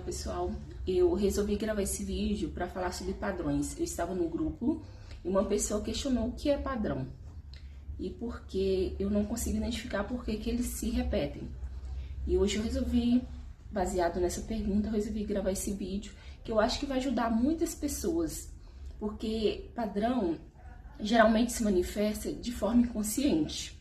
pessoal, eu resolvi gravar esse vídeo para falar sobre padrões. Eu estava no grupo e uma pessoa questionou o que é padrão e por que eu não consigo identificar por que eles se repetem. E hoje eu resolvi, baseado nessa pergunta, eu resolvi gravar esse vídeo que eu acho que vai ajudar muitas pessoas, porque padrão geralmente se manifesta de forma inconsciente.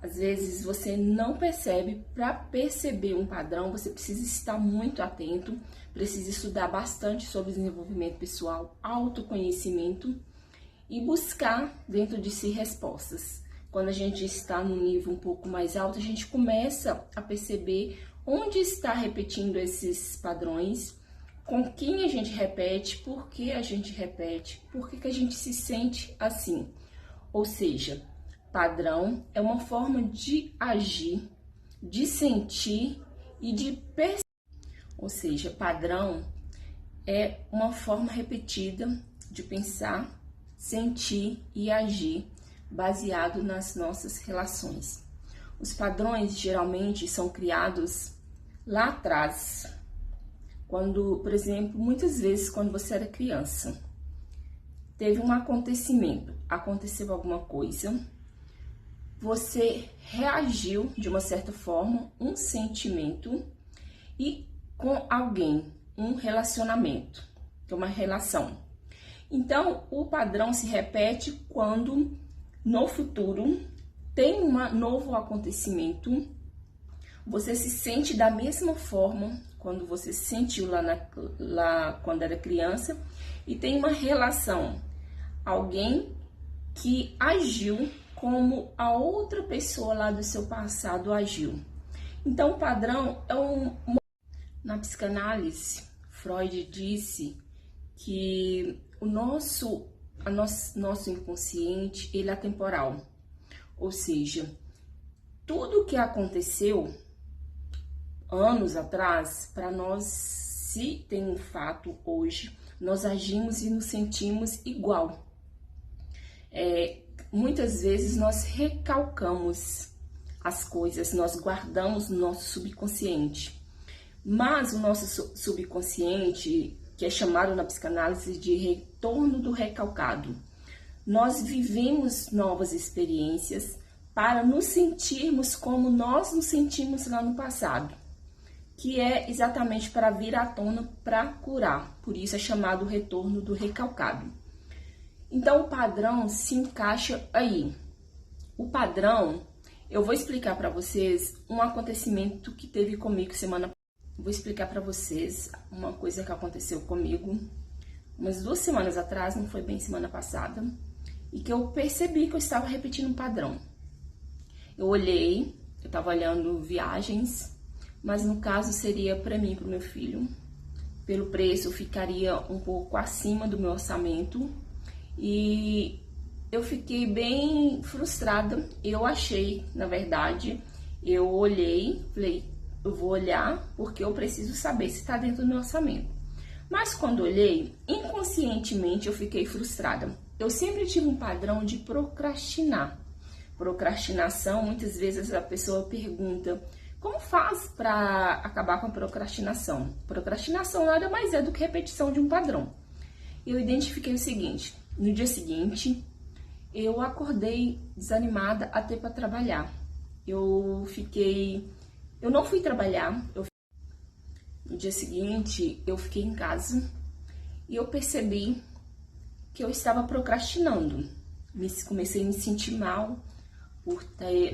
Às vezes você não percebe. Para perceber um padrão, você precisa estar muito atento, precisa estudar bastante sobre desenvolvimento pessoal, autoconhecimento e buscar dentro de si respostas. Quando a gente está num nível um pouco mais alto, a gente começa a perceber onde está repetindo esses padrões, com quem a gente repete, por que a gente repete, por que a gente se sente assim. Ou seja, padrão é uma forma de agir, de sentir e de perceber. Ou seja, padrão é uma forma repetida de pensar, sentir e agir baseado nas nossas relações. Os padrões geralmente são criados lá atrás, quando, por exemplo, muitas vezes quando você era criança, teve um acontecimento, aconteceu alguma coisa, você reagiu de uma certa forma, um sentimento, e com alguém, um relacionamento, que é uma relação. Então, o padrão se repete quando no futuro tem um novo acontecimento, você se sente da mesma forma quando você se sentiu lá quando era criança, e tem uma relação, alguém que agiu como a outra pessoa lá do seu passado agiu. Então, o padrão é Na psicanálise, Freud disse que o nosso inconsciente, ele é atemporal. Ou seja, tudo que aconteceu anos atrás, para nós, se tem um fato hoje, nós agimos e nos sentimos igual. Muitas vezes nós recalcamos as coisas, nós guardamos no nosso subconsciente. Mas o nosso subconsciente, que é chamado na psicanálise de retorno do recalcado, nós vivemos novas experiências para nos sentirmos como nós nos sentimos lá no passado, que é exatamente para vir à tona, para curar. Por isso é chamado retorno do recalcado. Então, o padrão se encaixa aí. O padrão, eu vou explicar para vocês um acontecimento que teve comigo semana passada. Vou explicar para vocês uma coisa que aconteceu comigo umas 2 semanas atrás, não foi bem semana passada, e que eu percebi que eu estava repetindo um padrão. Eu estava olhando viagens, mas no caso seria para mim e para o meu filho. Pelo preço, eu ficaria um pouco acima do meu orçamento. E eu fiquei bem frustrada. Eu achei, na verdade, eu olhei, falei, eu vou olhar porque eu preciso saber se está dentro do meu orçamento. Mas quando olhei, inconscientemente eu fiquei frustrada. Eu sempre tive um padrão de procrastinar. Procrastinação, muitas vezes a pessoa pergunta, como faz para acabar com a procrastinação? Procrastinação nada mais é do que repetição de um padrão. Eu identifiquei o seguinte: no dia seguinte, eu acordei desanimada até para trabalhar. Eu não fui trabalhar. No dia seguinte, eu fiquei em casa e eu percebi que eu estava procrastinando. Comecei a me sentir mal por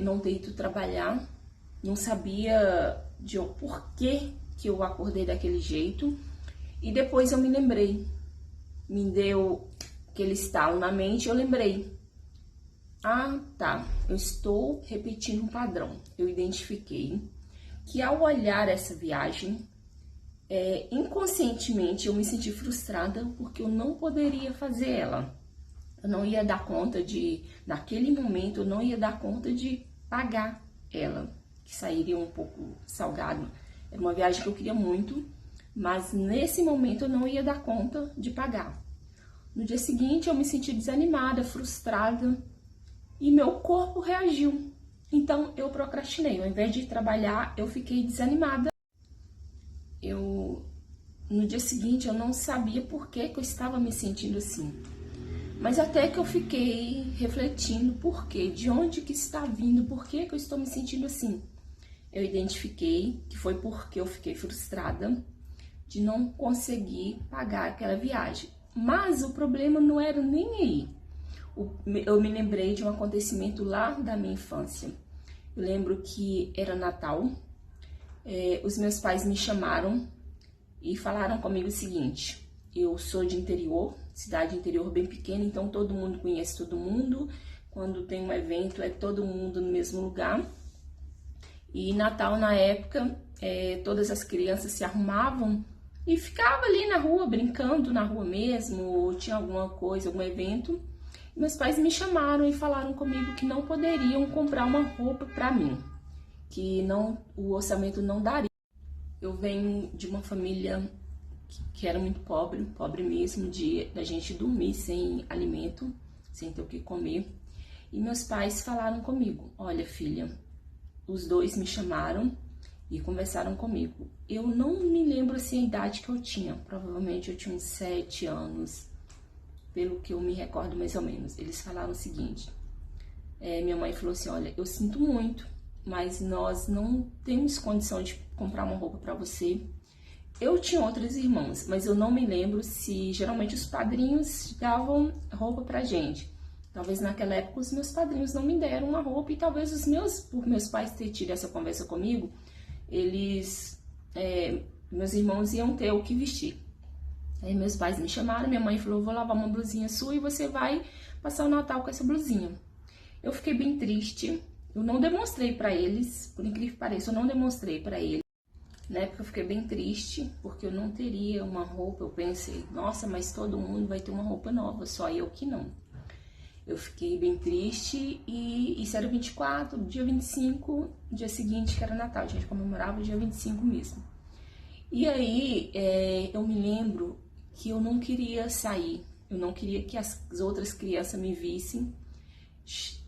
não ter ido trabalhar. Não sabia de porquê que eu acordei daquele jeito. E depois eu me lembrei. Me deu aquele estalo na mente, eu lembrei. Ah, tá, eu estou repetindo um padrão. Eu identifiquei que ao olhar essa viagem, inconscientemente eu me senti frustrada porque eu não poderia fazer ela. Eu não ia dar conta naquele momento, eu não ia dar conta de pagar ela, que sairia um pouco salgado. Era uma viagem que eu queria muito, mas nesse momento eu não ia dar conta de pagar. No dia seguinte eu me senti desanimada, frustrada e meu corpo reagiu. Então eu procrastinei. Ao invés de trabalhar, eu fiquei desanimada. Eu no dia seguinte eu não sabia por que eu estava me sentindo assim. Mas até que eu fiquei refletindo por quê, de onde que está vindo, por que eu estou me sentindo assim. Eu identifiquei que foi porque eu fiquei frustrada de não conseguir pagar aquela viagem. Mas o problema não era nem aí. Eu me lembrei de um acontecimento lá da minha infância. Eu lembro que era Natal, os meus pais me chamaram e falaram comigo o seguinte: eu sou de interior, cidade interior bem pequena, então todo mundo conhece todo mundo. Quando tem um evento, é todo mundo no mesmo lugar. E Natal, na época, todas as crianças se arrumavam e ficavam ali na rua, brincando na rua mesmo, ou tinha alguma coisa, algum evento. E meus pais me chamaram e falaram comigo que não poderiam comprar uma roupa para mim, que o orçamento não daria. Eu venho de uma família que era muito pobre, pobre mesmo, da gente dormir sem alimento, sem ter o que comer. E meus pais falaram comigo: olha, filha, os dois me chamaram e conversaram comigo. Eu não me lembro assim a idade que eu tinha, provavelmente eu tinha uns 7 anos, pelo que eu me recordo mais ou menos. Eles falaram o seguinte: minha mãe falou assim: olha, eu sinto muito, mas nós não temos condição de comprar uma roupa para você. Eu tinha outras irmãs, mas eu não me lembro se geralmente os padrinhos davam roupa pra gente. Talvez naquela época os meus padrinhos não me deram uma roupa e talvez por meus pais terem tido essa conversa comigo, meus irmãos iam ter o que vestir. Aí meus pais me chamaram, minha mãe falou: vou lavar uma blusinha sua e você vai passar o Natal com essa blusinha. Eu fiquei bem triste, eu não demonstrei pra eles, por incrível que pareça, eu não demonstrei pra eles. Na época eu fiquei bem triste, porque eu não teria uma roupa. Eu pensei: nossa, mas todo mundo vai ter uma roupa nova, só eu que não. Eu fiquei bem triste e isso era 24, dia 25, dia seguinte que era Natal, a gente comemorava o dia 25 mesmo. E aí eu me lembro que eu não queria sair, eu não queria que as outras crianças me vissem.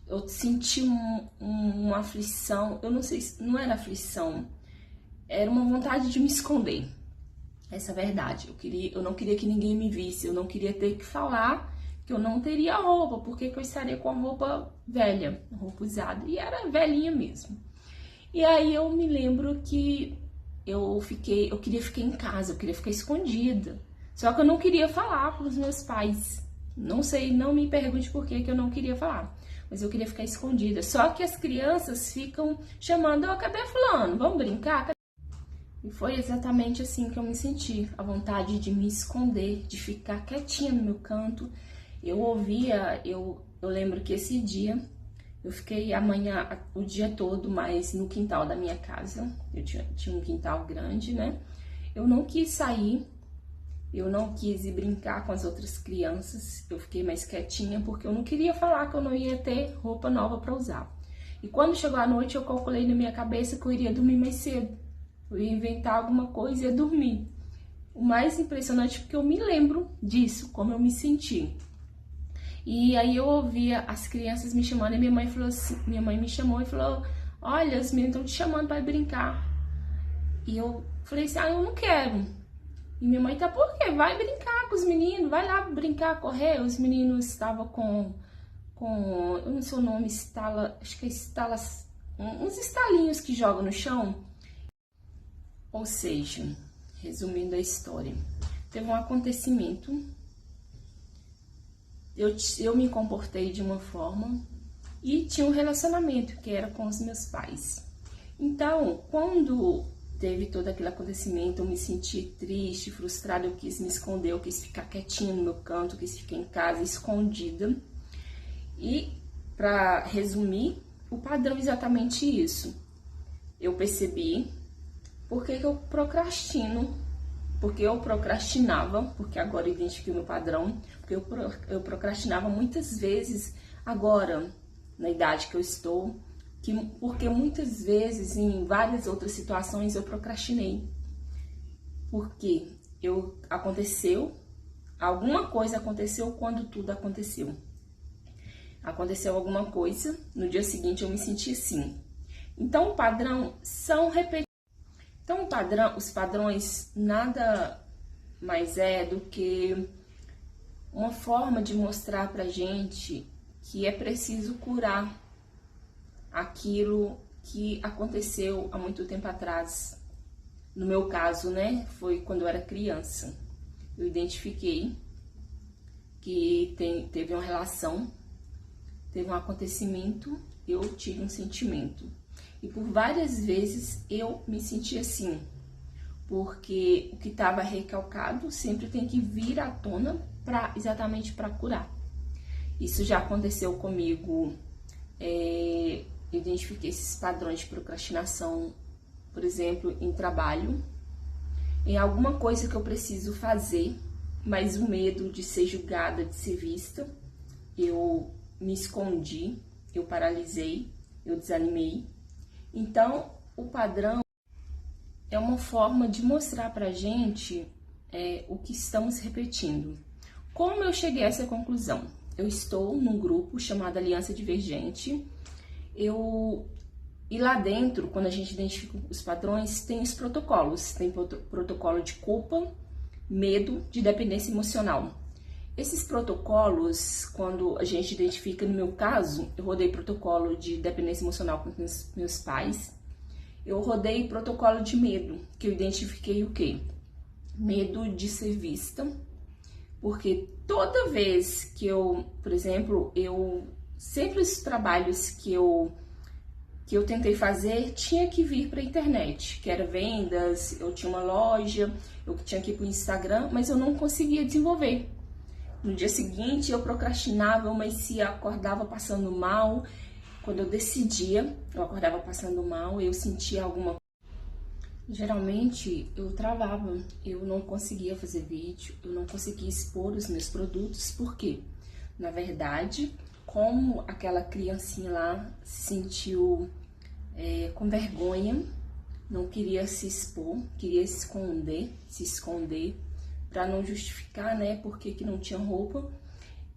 Eu senti uma aflição, eu não sei, não era aflição, era uma vontade de me esconder. Essa é a verdade. Eu não queria que ninguém me visse, eu não queria ter que falar que eu não teria roupa, porque eu estaria com a roupa velha, roupa usada, e era velhinha mesmo. E aí eu me lembro que eu queria ficar em casa, eu queria ficar escondida. Só que eu não queria falar para os meus pais. Não sei, não me pergunte por que eu não queria falar, mas eu queria ficar escondida. Só que as crianças ficam chamando: ô, cadê fulano? Vamos brincar? E foi exatamente assim que eu me senti, a vontade de me esconder, de ficar quietinha no meu canto. Eu lembro que esse dia eu fiquei o dia todo mais no quintal da minha casa. Eu tinha um quintal grande, né? Eu não quis sair, eu não quis ir brincar com as outras crianças. Eu fiquei mais quietinha porque eu não queria falar que eu não ia ter roupa nova para usar. E quando chegou a noite, eu calculei na minha cabeça que eu iria dormir mais cedo. Eu ia inventar alguma coisa e ia dormir. O mais impressionante é porque eu me lembro disso, como eu me senti. E aí eu ouvia as crianças me chamando e minha mãe me chamou e falou: olha, os meninos estão te chamando para brincar. E eu falei assim: eu não quero. E minha mãe: tá, por quê? Vai brincar com os meninos, vai lá brincar, correr. Os meninos estavam eu não sei o nome, acho que é uns estalinhos que jogam no chão. Ou seja, resumindo a história, teve um acontecimento. Eu me comportei de uma forma e tinha um relacionamento que era com os meus pais. Então, quando teve todo aquele acontecimento, eu me senti triste, frustrada, eu quis me esconder, eu quis ficar quietinha no meu canto, eu quis ficar em casa, escondida. E, para resumir, o padrão é exatamente isso. Eu percebi por que eu procrastino. Porque eu procrastinava, porque agora eu identifiquei o meu padrão, porque eu procrastinava muitas vezes agora, na idade que eu estou, porque muitas vezes em várias outras situações eu procrastinei. Porque alguma coisa aconteceu quando tudo aconteceu. Aconteceu alguma coisa, no dia seguinte eu me senti assim. Então o padrão são repetidos. Então, os padrões nada mas é do que uma forma de mostrar pra gente que é preciso curar aquilo que aconteceu há muito tempo atrás. No meu caso, né, foi quando eu era criança. Eu identifiquei que teve uma relação, teve um acontecimento, eu tive um sentimento. E por várias vezes eu me senti assim, porque o que estava recalcado sempre tem que vir à tona exatamente para curar. Isso já aconteceu comigo, eu identifiquei esses padrões de procrastinação, por exemplo, em trabalho, em alguma coisa que eu preciso fazer, mas o medo de ser julgada, de ser vista, eu me escondi, eu paralisei, eu desanimei. Então, o padrão é uma forma de mostrar pra gente o que estamos repetindo. Como eu cheguei a essa conclusão? Eu estou num grupo chamado Aliança Divergente, e lá dentro, quando a gente identifica os padrões, tem os protocolos. Tem protocolo de culpa, medo, de dependência emocional. Esses protocolos, quando a gente identifica, no meu caso, eu rodei protocolo de dependência emocional com meus pais. Eu rodei protocolo de medo, que eu identifiquei o quê? Medo de ser vista. Porque toda vez que eu, por exemplo, sempre os trabalhos que eu tentei fazer tinha que vir para a internet, que era vendas, eu tinha uma loja, eu tinha que ir para o Instagram, mas eu não conseguia desenvolver. No dia seguinte eu procrastinava, eu amanhecia, acordava passando mal. Quando eu decidia, eu acordava passando mal, eu sentia alguma coisa. Geralmente eu travava, eu não conseguia fazer vídeo, eu não conseguia expor os meus produtos, porque, na verdade, como aquela criancinha lá se sentiu com vergonha, não queria se expor, queria se esconder, para não justificar, né, porque que não tinha roupa.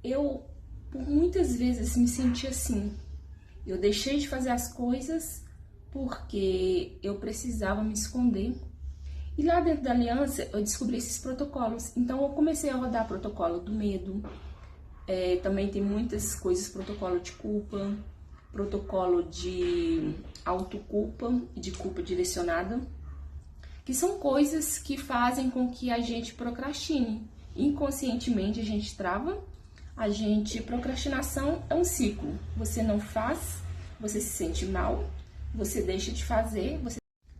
Eu, por muitas vezes, me sentia assim. Eu deixei de fazer as coisas porque eu precisava me esconder. E lá dentro da aliança, eu descobri esses protocolos. Então, eu comecei a rodar protocolo do medo. Também tem muitas coisas, protocolo de culpa, protocolo de autoculpa e de culpa direcionada, que são coisas que fazem com que a gente procrastine. Inconscientemente a gente trava, procrastinação é um ciclo. Você não faz, você se sente mal, você deixa de fazer.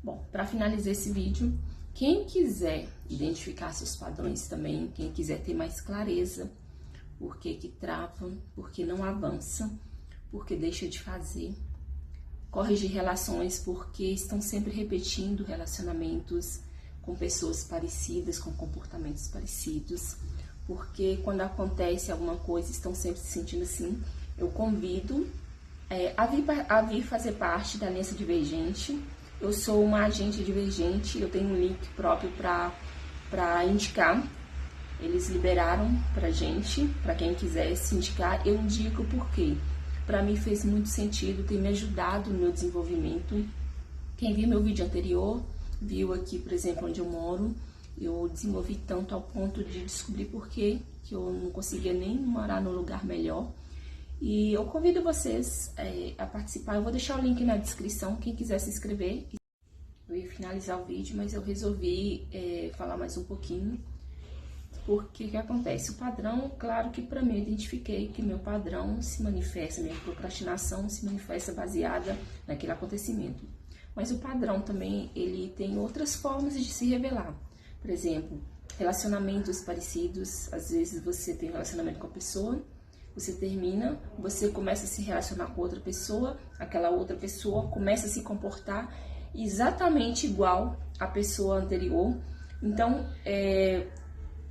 Bom, para finalizar esse vídeo, quem quiser identificar seus padrões também, quem quiser ter mais clareza, por que trava, por que não avança, por que deixa de fazer, corrigir relações porque estão sempre repetindo relacionamentos com pessoas parecidas, com comportamentos parecidos, porque quando acontece alguma coisa estão sempre se sentindo assim. Eu convido a vir fazer parte da Aliança Divergente. Eu sou uma agente divergente, eu tenho um link próprio para indicar. Eles liberaram pra gente, para quem quiser se indicar. Eu indico porque para mim fez muito sentido, tem me ajudado no meu desenvolvimento. Quem viu meu vídeo anterior, viu aqui, por exemplo, onde eu moro, eu desenvolvi tanto ao ponto de descobrir por que eu não conseguia nem morar num lugar melhor. E eu convido vocês a participar. Eu vou deixar o link na descrição, quem quiser se inscrever. Eu ia finalizar o vídeo, mas eu resolvi falar mais um pouquinho. Porque o que acontece? O padrão, claro que para mim eu identifiquei que meu padrão se manifesta, minha procrastinação se manifesta baseada naquele acontecimento. Mas o padrão também, ele tem outras formas de se revelar. Por exemplo, relacionamentos parecidos. Às vezes você tem um relacionamento com a pessoa, você termina, você começa a se relacionar com outra pessoa, aquela outra pessoa começa a se comportar exatamente igual à pessoa anterior. Então,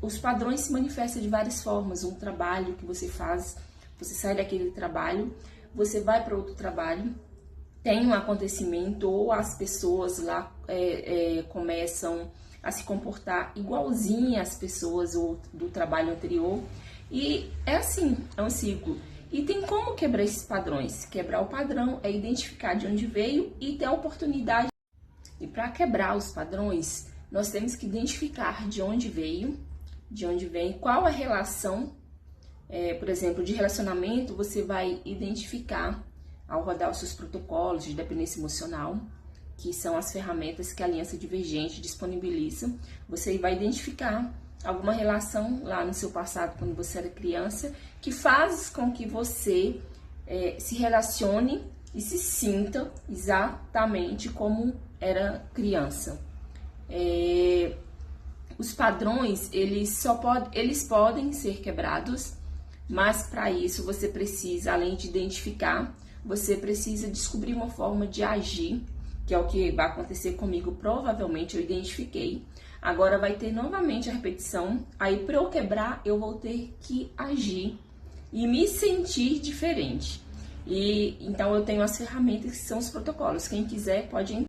os padrões se manifestam de várias formas. Um trabalho que você faz, você sai daquele trabalho, você vai para outro trabalho, tem um acontecimento, ou as pessoas lá começam a se comportar igualzinho às pessoas do trabalho anterior. E é assim, é um ciclo. E tem como quebrar esses padrões. Quebrar o padrão é identificar de onde veio e ter a oportunidade. E para quebrar os padrões, nós temos que identificar de onde veio, de onde vem, qual a relação, por exemplo, de relacionamento, você vai identificar ao rodar os seus protocolos de dependência emocional, que são as ferramentas que a Aliança Divergente disponibiliza. Você vai identificar alguma relação lá no seu passado, quando você era criança, que faz com que você se relacione e se sinta exatamente como era criança. Os padrões, eles podem ser quebrados, mas para isso você precisa, além de identificar, você precisa descobrir uma forma de agir, que é o que vai acontecer comigo. Provavelmente eu identifiquei. Agora vai ter novamente a repetição. Aí para eu quebrar, eu vou ter que agir e me sentir diferente. E então eu tenho as ferramentas que são os protocolos. Quem quiser pode entrar.